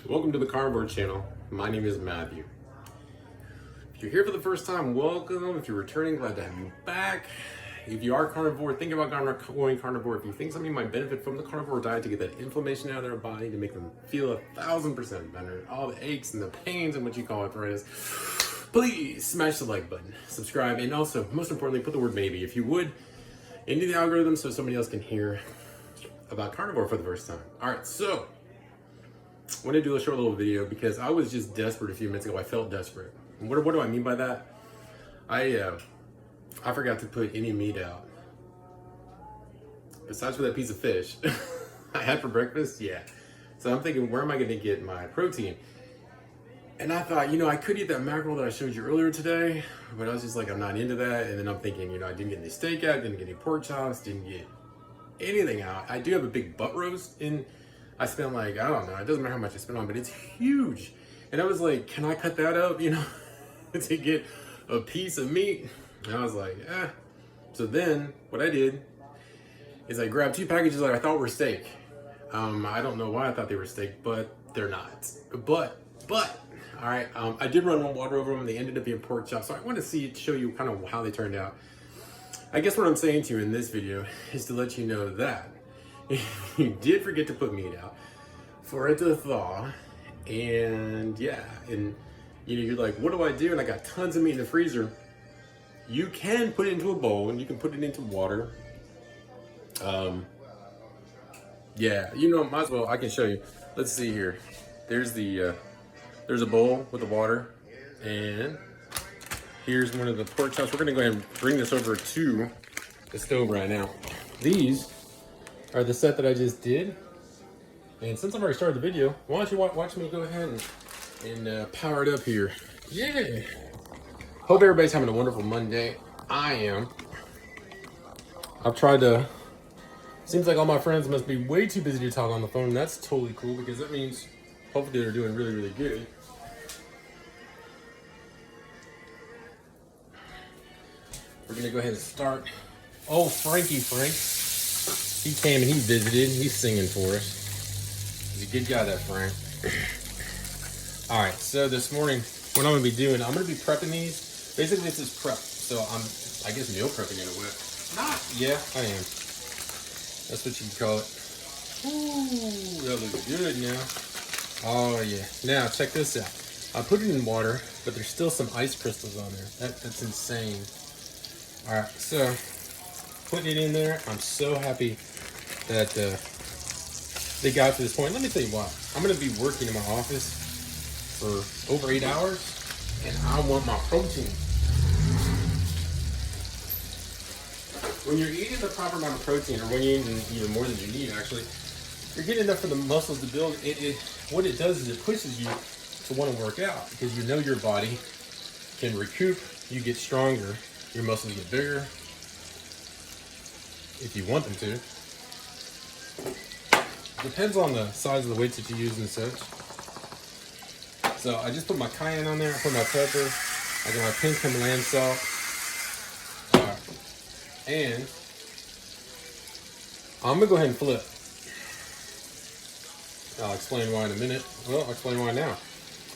Welcome to the Carnivore channel. My name is Matthew. If you're here for the first time, welcome. If you're returning, glad to have you back. If you are carnivore, think about going carnivore. If you think somebody might benefit from the carnivore diet to get that inflammation out of their body, to make them feel 1,000% better, all the aches and the pains and what you call arthritis, please smash the like button, subscribe, and also, most importantly, put the word maybe, if you would, into the algorithm so somebody else can hear about carnivore for the first time. All right, so I want to do a short little video because I was just desperate a few minutes ago. I felt desperate. And what do I mean by that? I forgot to put any meat out. Besides for that piece of fish I had for breakfast, yeah. So I'm thinking, where am I going to get my protein? And I thought, I could eat that mackerel that I showed you earlier today, but I was just like, I'm not into that. And then I'm thinking, I didn't get any steak out, didn't get any pork chops, didn't get anything out. I do have a big butt roast in. I spent like, I don't know, it doesn't matter how much I spent on, but it's huge. And I was like, can I cut that out, to get a piece of meat? And I was like, So then what I did is I grabbed 2 packages that I thought were steak. I don't know why I thought they were steak, but they're not. But, all right, I did run water over them. They ended up being pork chops. So I want to show you kind of how they turned out. I guess what I'm saying to you in this video is to let you know that you did forget to put meat out for it to thaw, and you're like, what do I do? And I got tons of meat in the freezer. You can put it into a bowl and you can put it into water. Might as well. I can show you. Let's see here. There's a bowl with the water, and here's one of the pork chops. We're gonna go ahead and bring this over to the stove right now. These are the set that I just did. And since I've already started the video, why don't you watch me go ahead and power it up here. Yeah. Hope everybody's having a wonderful Monday. I am. I've tried to, seems like all my friends must be way too busy to talk on the phone. And that's totally cool because that means hopefully they're doing really, really good. We're gonna go ahead and start. Oh, Frank. He came and he visited. He's singing for us. He's a good guy, that Frank. All right, so this morning, what I'm gonna be doing, I'm gonna be prepping these. Basically, this is prep. So I'm, I guess, meal prepping in a way. Yeah, I am. That's what you can call it. Ooh, that looks good now. Oh yeah. Now check this out. I put it in water, but there's still some ice crystals on there. That's insane. All right, so putting it in there, I'm so happy that they got to this point. Let me tell you why. I'm going to be working in my office for over 8 hours, and I want my protein. When you're eating the proper amount of protein, or when you're eating even more than you need, actually, you're getting enough for the muscles to build. What it does is it pushes you to want to work out because you know your body can recoup, you get stronger, your muscles get bigger, if you want them to. Depends on the size of the weights that you use and such. So I just put my cayenne on there, I put my pepper, I got my pink Himalayan salt. And I'm gonna go ahead and flip. I'll explain why in a minute. Well, I'll explain why now.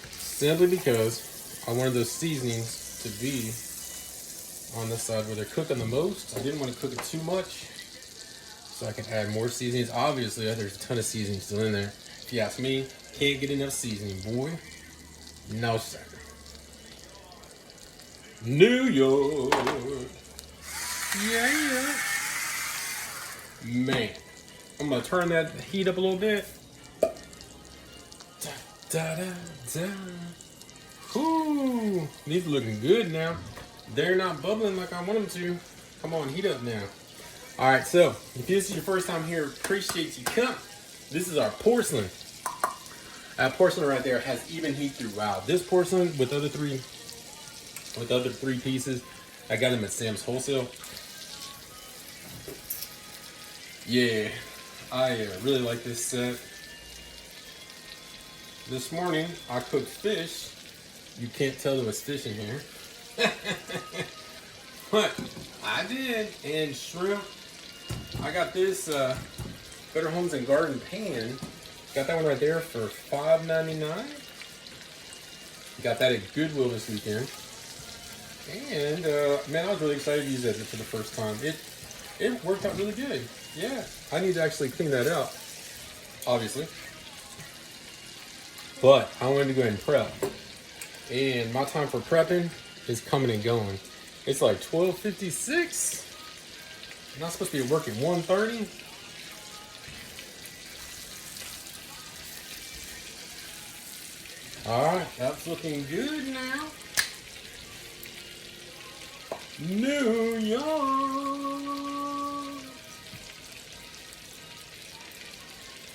Simply because I wanted those seasonings to be on the side where they're cooking the most. I didn't want to cook it too much, so I can add more seasonings. Obviously, there's a ton of seasoning still in there. If you ask me, can't get enough seasoning, boy. No, sir. New York. Yeah. Man, I'm gonna turn that heat up a little bit. Ooh, these are looking good now. They're not bubbling like I want them to. Come on, heat up now. All right, so if this is your first time here, appreciate you coming. This is our porcelain. That porcelain right there has even heat throughout. This porcelain with other three pieces, I got them at Sam's Wholesale. Yeah, I really like this set. This morning I cooked fish. You can't tell there was fish in here. But I did. And shrimp. I got this Better Homes and Garden pan Got that one right there for $5.99. Got that at Goodwill this weekend. And man, I was really excited to use that for the first time. It worked out really good. Yeah, I need to actually clean that out, obviously. But I wanted to go ahead and prep. And my time for prepping is coming and going. It's like 12:56. I'm not supposed to be at work at 1:30. All right, that's looking good now. New York.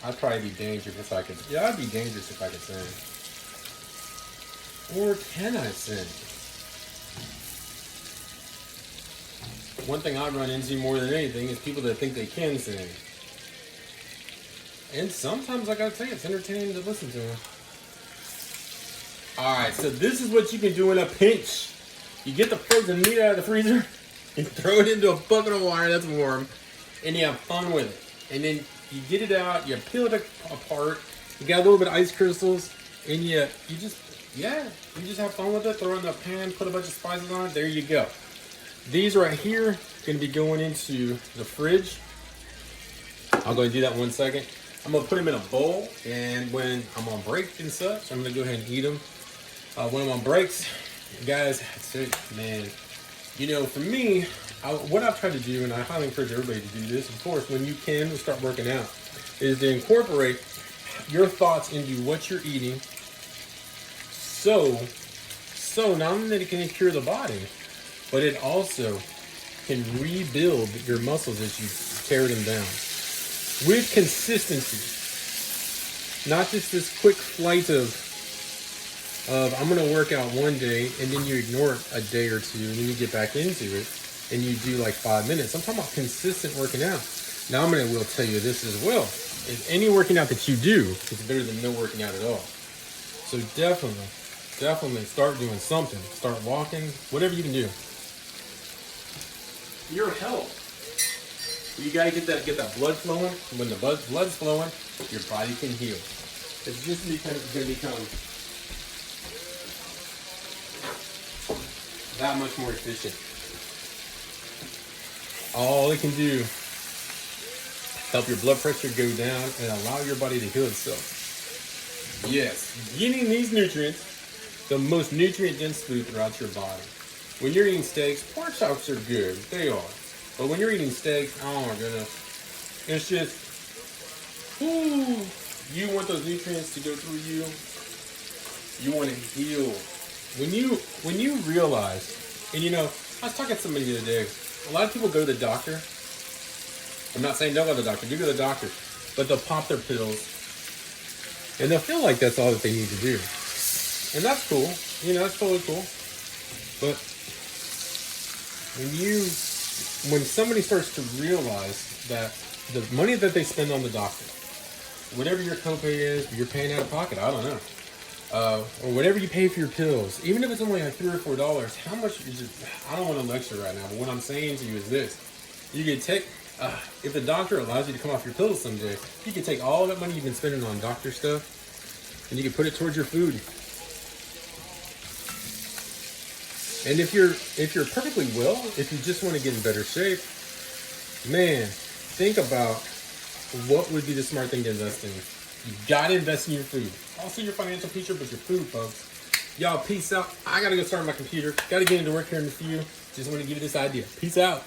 I'd probably be dangerous if I could. Yeah, I'd be dangerous if I could sing. Or can I sing? One thing I run into more than anything is people that think they can sing. And sometimes I gotta tell you, it's entertaining to listen to them. Alright, so this is what you can do in a pinch. You get the frozen meat out of the freezer, you throw it into a bucket of water that's warm, and you have fun with it. And then you get it out, you peel it apart, you got a little bit of ice crystals, and you just have fun with it. Throw it in the pan, put a bunch of spices on it, there you go. These right here gonna be going into the fridge. I'll go and do that in 1 second. I'm gonna put them in a bowl, and when I'm on break and such, I'm gonna go ahead and eat them. When I'm on breaks, guys, that's it, man. You know, for me, what I've tried to do, and I highly encourage everybody to do this, of course, when you can start working out, is to incorporate your thoughts into what you're eating. So not only that it can cure the body, but it also can rebuild your muscles as you tear them down. With consistency. Not just this quick flight of I'm going to work out one day and then you ignore it a day or two and then you get back into it and you do like 5 minutes. I'm talking about consistent working out. Now I'm going to tell you this as well. Is any working out that you do is better than no working out at all. So definitely start doing something. Start walking, whatever you can do. Your health. You gotta get that blood flowing. When the blood's flowing, your body can heal. It's just gonna become that much more efficient. All it can do, help your blood pressure go down and allow your body to heal itself. Yes, getting these nutrients, the most nutrient-dense food throughout your body. When you're eating steaks, pork chops are good. They are. But when you're eating steak, oh my goodness, it's just, ooh, you want those nutrients to go through you. You want to heal. When you realize, and you know, I was talking to somebody the other day. A lot of people go to the doctor. I'm not saying don't go to the doctor. Do go to the doctor, but they'll pop their pills, and they'll feel like that's all that they need to do, and that's cool. You know, that's totally cool. But when somebody starts to realize that the money that they spend on the doctor, whatever your copay is, you're paying out of pocket, I don't know. Or whatever you pay for your pills, even if it's only like $3 or $4, how much is it? I don't want to lecture right now, but what I'm saying to you is this. You can take, if the doctor allows you to come off your pills someday, you can take all that money you've been spending on doctor stuff, and you can put it towards your food. And if you're perfectly well, if you just want to get in better shape, man, think about what would be the smart thing to invest in. You gotta invest in your food. Also your financial future, but your food, folks. Y'all, peace out. I gotta go start my computer. Gotta get into work here in a few. Just want to give you this idea. Peace out.